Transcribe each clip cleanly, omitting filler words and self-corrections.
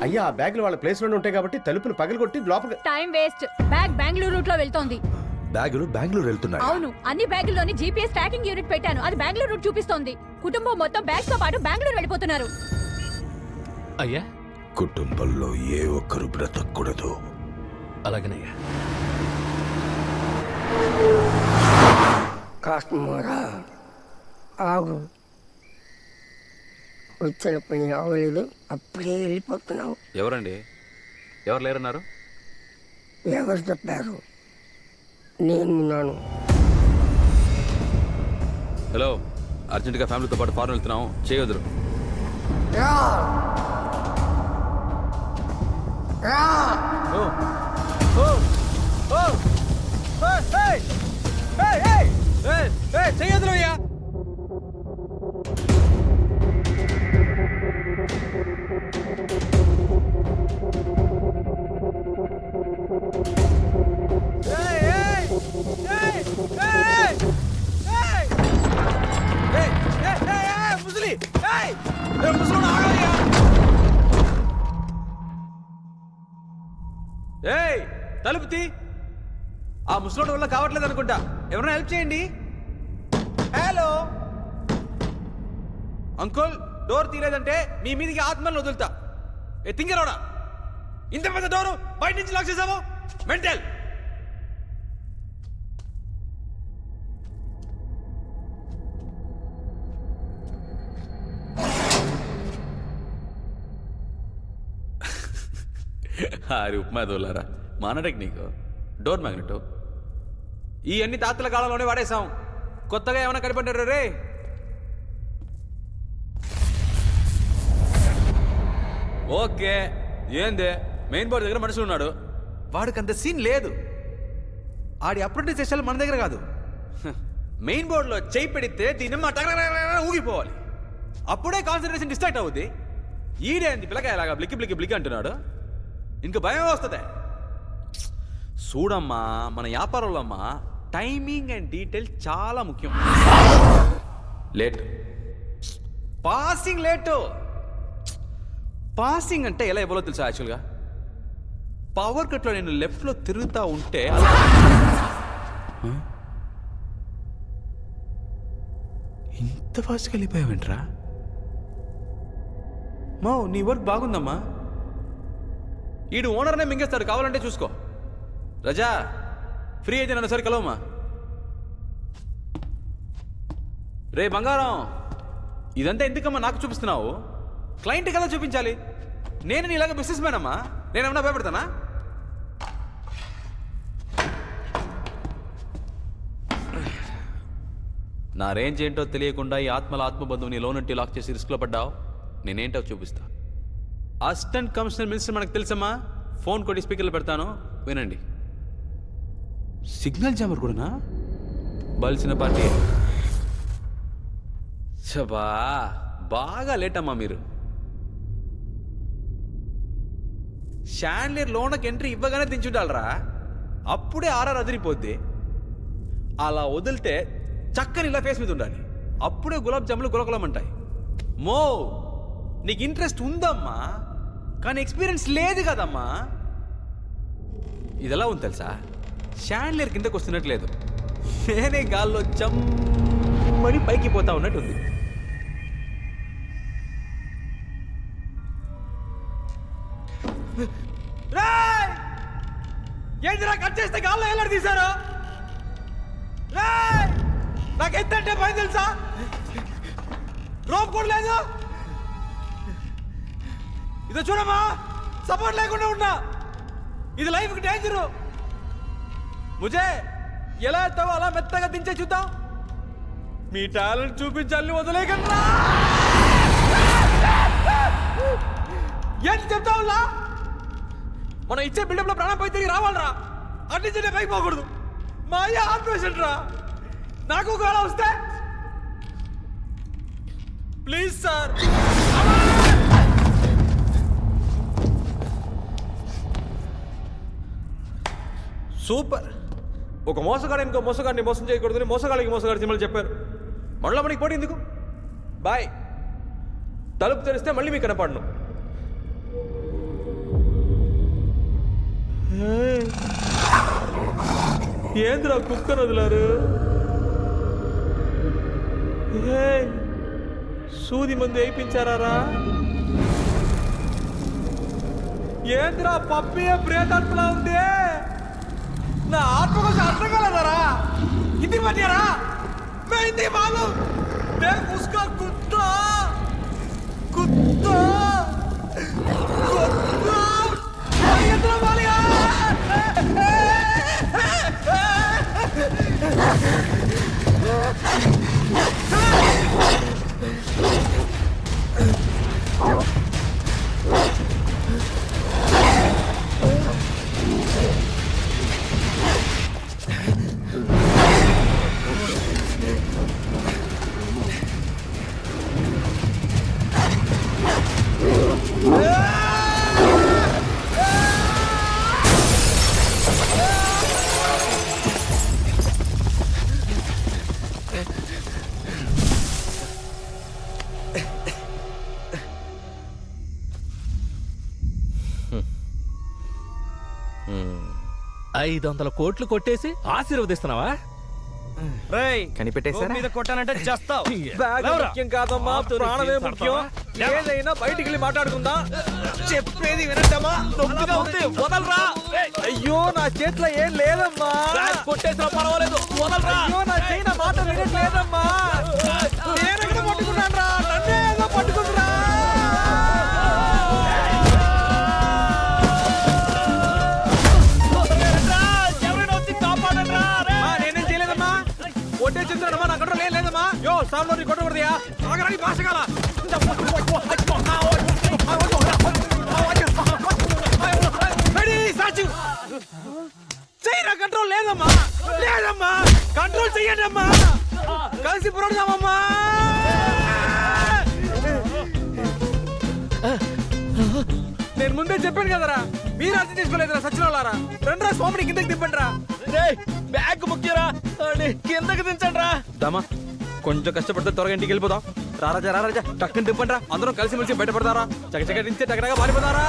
అయ్యా ఆ బ్యాగులు వాళ్ళ ప్లేస్ లోనే ఉంటాయి కాబట్టి తలుపులు పగలగొట్టి లోపల. Time waste. Bag Bengaluru route లో వెళ్తోంది. బ్యాగులు బెంగళూరు వెళ్తున్నాయి. అవును, అన్ని బ్యాగుల్లోని జీపీఎస్ ట్రాకింగ్ యూనిట్ పెట్టాను. అది బెంగళూరు రూట్ చూపిస్తోంది. కుటుంబం మొత్తం బ్యాగ్స్ తో పాటు బెంగళూరు వెళ్ళిపోతున్నారు. అయ్యా కుటుంబంలో ఏ ఒక్కరు బ్రతకూడదు. అలాగనయ్యా. కాస్మోరా ఆగు, వచ్చిన పని అవలేదు, అప్పుడే వెళ్ళిపోతున్నావు. ఎవరండి? ఎవరు లేరన్నారు? ఎవరు చెప్పారు? నేనున్నాను. హలో, అర్జెంటుగా ఫ్యామిలీతో పాటు ఫారెన్ వెళ్తున్నాం, చేయొద్దు. రా! రా! చేయొద్దు అయ్యా. తలుపు తీ. ఆ ముసలోడు వల్ల కావట్లేదు అనుకుంటా, ఎవరైనా హెల్ప్ చేయండి. హలో అంకుల్, డోర్ తీరేదంటే మీ మీదికి ఆత్మలను వదులుతా. ఏ తింగరోడా, ఇంత పెద్ద డోరు బయట నుంచి లాక్ చేసావు, మెంటల్. అది ఉప్మా దోలారా, మన టెక్నిక్. డోర్ మ్యాగ్నెట్ ఈ అన్ని తాతల కాలంలోనే వాడేశాం. కొత్తగా ఏమైనా కనిపెట్టారు రే? ఓకే, ఏందే మెయిన్ బోర్డు దగ్గర మనుషులు ఉన్నాడు, వాడికి అంత సీన్ లేదు. ఆడి అప్రెంటిస్ చేసేది మన దగ్గర కాదు. మెయిన్ బోర్డులో చేయి పెడితే దీనిమ్మ ఊగిపోవాలి, అప్పుడే కాన్సన్ట్రేషన్ డిస్ట్రాక్ట్ అవుద్ది. ఈడే అంది పిల్లకాయలాగా బ్లిక్కి బ్లిక్కి బ్లిక్ అంటున్నాడు, ఇంకా భయం వస్తుంది. చూడమ్మా, మన వ్యాపారంలో అమ్మా టైమింగ్ అండ్ డీటెయిల్ చాలా ముఖ్యం. లేట్ పాసింగ్, లేటు పాసింగ్ అంటే ఎలా ఇవ్వాలో తెలుసా? యాక్చువల్గా పవర్ కట్లో నేను లెఫ్ట్లో తిరుగుతూ ఉంటే ఇంత ఫాస్ట్గా వెళ్ళిపోయావేంట్రా? మా నీ వర్క్ బాగుందమ్మా. ఈడు ఓనర్నే మింగేస్తాడు, కావాలంటే చూసుకో. రజా, ఫ్రీ అయితే నన్ను సరి కలవమ్మా. రే బంగారం, ఇదంతా ఎందుకమ్మా నాకు చూపిస్తున్నావు? క్లయింట్ కదా చూపించాలి. నేను నీలాగా బిజినెస్ మ్యాన్ అమ్మా, నేనేమన్నా భయపడతానా? నా రేంజ్ ఏంటో తెలియకుండా ఈ ఆత్మల ఆత్మబంధువు నీ లోనంటి లాక్ చేసి రిస్క్లో పడ్డావు. నేనేంటో చూపిస్తా. అసిస్టెంట్ కమిషనర్ మినిస్టర్ మనకు తెలుసమ్మా. ఫోన్ కొట్టి స్పీకర్లు పెడతాను, వినండి. సిగ్నల్ జామర్ కూడానా? బలిసిన పార్టీ. చబా, బాగా లేట్ అమ్మా మీరు. షాన్లియర్ లోనకి ఎంట్రీ ఇవ్వగానే దించుండాలరా, అప్పుడే ఆర్ఆర్ అదిరిపోద్ది. అలా వదిలితే చక్కని ఇలా ఫేస్ మీద ఉండాలి, అప్పుడే గులాబ్ జాములు గులకులమంటాయి. మో, నీకు ఇంట్రెస్ట్ ఉందమ్మా, కానీ ఎక్స్పీరియన్స్ లేదు కదమ్మా. ఇది ఎలా ఉంది తెలుసా? షాన్లియర్ కిందకు వస్తున్నట్లేదు, నేనే గాల్లో జమ్మని పైకి పోతా ఉన్నట్టుంది. ఏంటిరా కట్ చేస్తే గాల్లో ఎల్లడి తీశారు? నాకు ఎంతంటే భయం తెలుసా? రోప్ కూడా లేదు. ఇదో చూడమ్మా, సపోర్ట్ లేకుండా ఉన్నా, ఇది లైఫ్ కి డేంజరు. ముజే ఎలా ఎత్తావో అలా మెత్తగా దించే చూద్దాం. మీ టాలెంట్ చూపించాలని వదిలేయకండి. ఏంటి చెప్తావులా? మనం ఇచ్చే బిల్డప్ లో ప్రాణం పోయి తిరిగి రావాలరా, అట్నుంచి పైకి పోకూడదు. మా అయ్య హార్ట్ పేషెంట్ రా, నాకు ఒకవేళ వస్తే ప్లీజ్ సార్. సూపర్. ఒక మోసగాడు ఇంకో మోసగాడిని మోసం చేయకూడదని మోసగాడికి మోసగాడి సినిమాలు చెప్పారు. మళ్ళీ మనకి పోటీ ఎందుకు? బాయ్. తలుపు తెరిస్తే మళ్ళీ మీకు కనపడను. ఏంద్రా కుక్కర్ వదిలారు? సూది మంది వేయించారా? ఏంద్రా పప్పి ప్రేతాత్మలా ఉంది? నా ఆత్మ కోసం అర్థం కలదరా? ఇది పట్టారా? మెహందీ బాలు ఉస్కా కుత్తా కుత్తా కుత్తా ఎంద్ర బాలియా కోట్లు కొట్టేసి ఆశీర్వదిస్తున్నావా? కనిపెట్టేశారా? మీద కొట్టానంటే చేస్తావు. బ్యాగ్ ముఖ్యం కాదమ్మా, ప్రాణమే ముఖ్యం. ఏదైనా బయటికి వెళ్ళి మాట్లాడుకుందా. చెప్పేది వినట్టమ్మా. నొప్పిగా ఉంది, వదలరా. అయ్యో నా చేతిలో ఏం లేదమ్మా. కొట్టేసినా పర్వాలేదు, వదలరా. అయ్యో నా చేయి మాట వినట్లేదమ్మా. నేనెక్కడ పట్టుకున్నాను రా? నన్నే ఏదో పట్టుకుంటురా. ఒట్టే చెప్తున్నాడమ్మా, నా కంట్రోల్ ఏం లేదమ్మా. యో సామ్లో నీ కొట్టకూడదయా? ఆగరాని భాషగాల చెయ్యి. నా కంట్రోల్ లేదమ్మా, లేదమ్మా. కంట్రోల్ చెయ్యండి అమ్మా, కలిసి పురడదామమ్మా. నేను ముందే చెప్పాను కదరా, మీరు అర్థం చేసుకోలేదురా సచిన వాళ్ళారా. రండ్రా స్వామిని కిందకి తిప్పండి రా. బ్యాగ్ ముఖ్యరా, కిందకి దించండి రా. దామా కొంచెం కష్టపడితే త్వరగా ఇంటికి వెళ్ళిపోదాం. రారాజా రారాజా టక్కుని తిప్పండి రా. అందరం కలిసి మెలిసి బయటపడతారా. చకచక దించే టకటగా మారిపోతారా.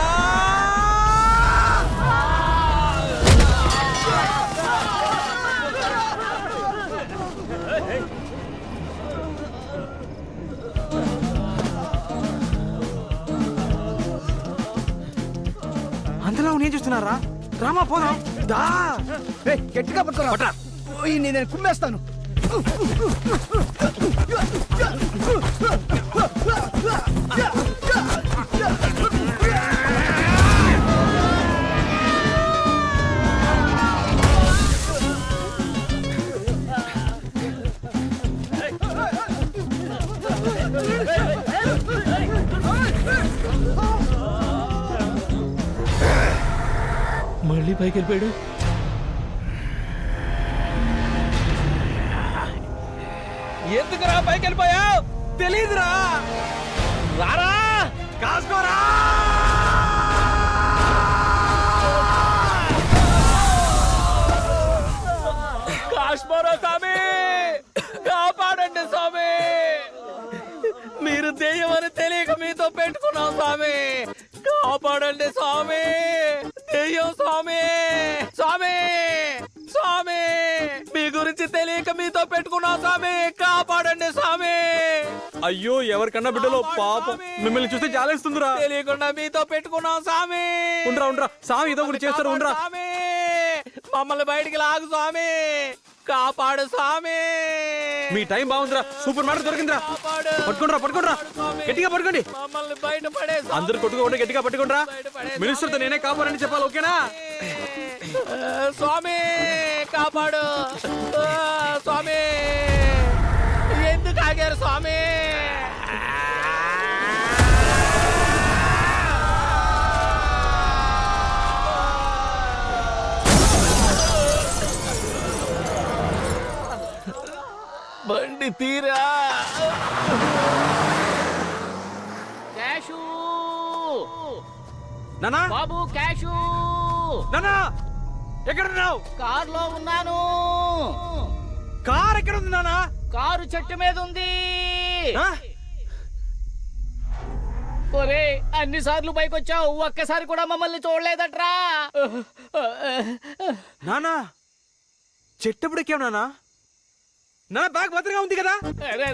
అందులో నేను చూస్తున్నారా? రామా పోదాం దా. గట్టిగా పట్టుకోరా. నేను కుమ్మేస్తాను. మళ్ళీ పైకి వెళ్ళిపోయాడు. ఎందుకురా పైకి వెళ్ళిపోయావు? తెలీదురా. రారా కాసుకోరా. కాశ్మీరా స్వామి, కాపాడండి స్వామి. మీరు దెయ్యమని తెలియక మీతో పెట్టుకున్నాం స్వామి, కాపాడండి స్వామి. దెయ్యం స్వామి, స్వామి స్వామి, మీ గురించి తెలియక మీతో పెట్టుకున్నాం స్వామి, కాపాడండి స్వామి. అయ్యో ఎవరికన్నా బిడ్డలో పాపం, మిమ్మల్ని చూస్తే జాలేస్తుందిరా. తెలియకుండా మీతో పెట్టుకున్నాం స్వామి. ఉండరా ఉండరా, స్వామి ఏదో ఒకటి చేస్తారు. ఉండరా స్వామి, మమ్మల్ని బయటికి లాగు స్వామి, కాపాడు స్వామి. మీ టైం బాగుందిరా, సూపర్ మ్యాటర్ దొరికిందిరా. కాపాడు. పట్టుకోండిరా పట్టుకోండిరా, గట్టిగా పట్టుకోండి. మమ్మల్ని బయట పడే అందరు కొట్టుకోండి, గట్టిగా పట్టుకోండిరా. మినిస్టర్తో నేనే కాపాడని చెప్పాలి, ఓకేనా? స్వామి కాపాడు. స్వామి ఎందుకు ఆగారు స్వామి? బండి తీరా. క్యాషు నానా బాబు, క్యాషు నానా ఎక్కడున్నావు? కారులో ఉన్నాను. కార్ ఎక్కడ ఉంది నానా? కారు చెట్టు మీద ఉంది. ఆ? ఒరే అన్ని సార్లు పైకి వచ్చావు ఒక్కసారి కూడా మమ్మల్ని చూడలేదట్రా. నానా చెట్టప్పుడు ఎక్కావు నానా. నా బ్యాగ్ భద్రంగా ఉంది కదా.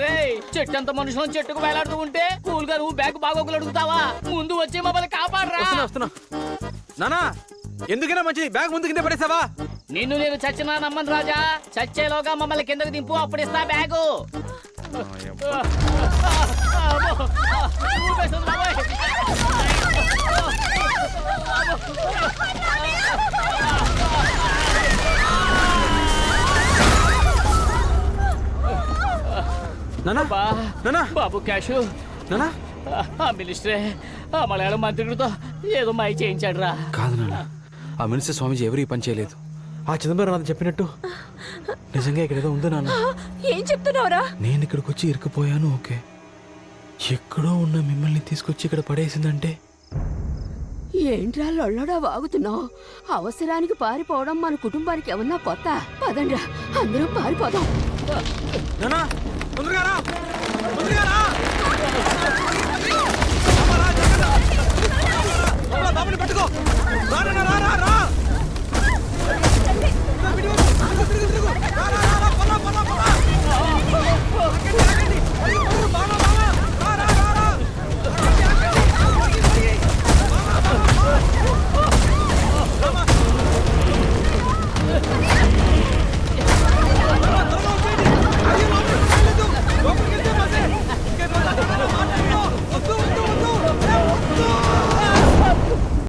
రే చెట్టంత మనుషులను చెట్టుకు వేలాడుతూ ఉంటే కూల్ గా నువ్వు బ్యాగ్ బాగోగులు అడుగుతావా? ముందు వచ్చి మమ్మల్ని కాపాడరా. వస్తున్నా నానా. ఎందుకైనా మంచిది బ్యాగ్ ముందు కింద పడేసావా? నిన్ను నేను చచ్చినా నమ్మను రాజా. చచ్చేలోగా మమ్మల్ని కిందకి దింపు, అప్పుడు ఇస్తా బ్యాగు. ఊపేస్తుంది బాబోయ్. నానా బా నానా బాబు క్యాషు నానా. ఆ మినిస్టరే ఆ మలయాళం మంత్రితో ఏదో మాయ చేయించాడు రా. కాదు నాన్న, ఆ మినిస్టర్ స్వామీజీ ఎవరు ఈ పని చేయలేదు. ఆ చిదంబరం చెప్పినట్టు నిజంగా ఇక్కడ ఏదో ఉంది నాన్న. ఏం చెప్తున్నావురా? నేను ఇక్కడికి వచ్చి ఇరుక్కుపోయాను ఓకే, ఎక్కడో ఉన్న మిమ్మల్ని తీసుకొచ్చి ఇక్కడ పడేసిందంటే. ఏంట్రా లొల్లడా వాగుతున్నావు? అవసరానికి పారిపోవడం మన కుటుంబానికి ఏమన్నా కొత్త? పదండ్రా అందరం పారిపోదాం. నానా తొందరగా రా.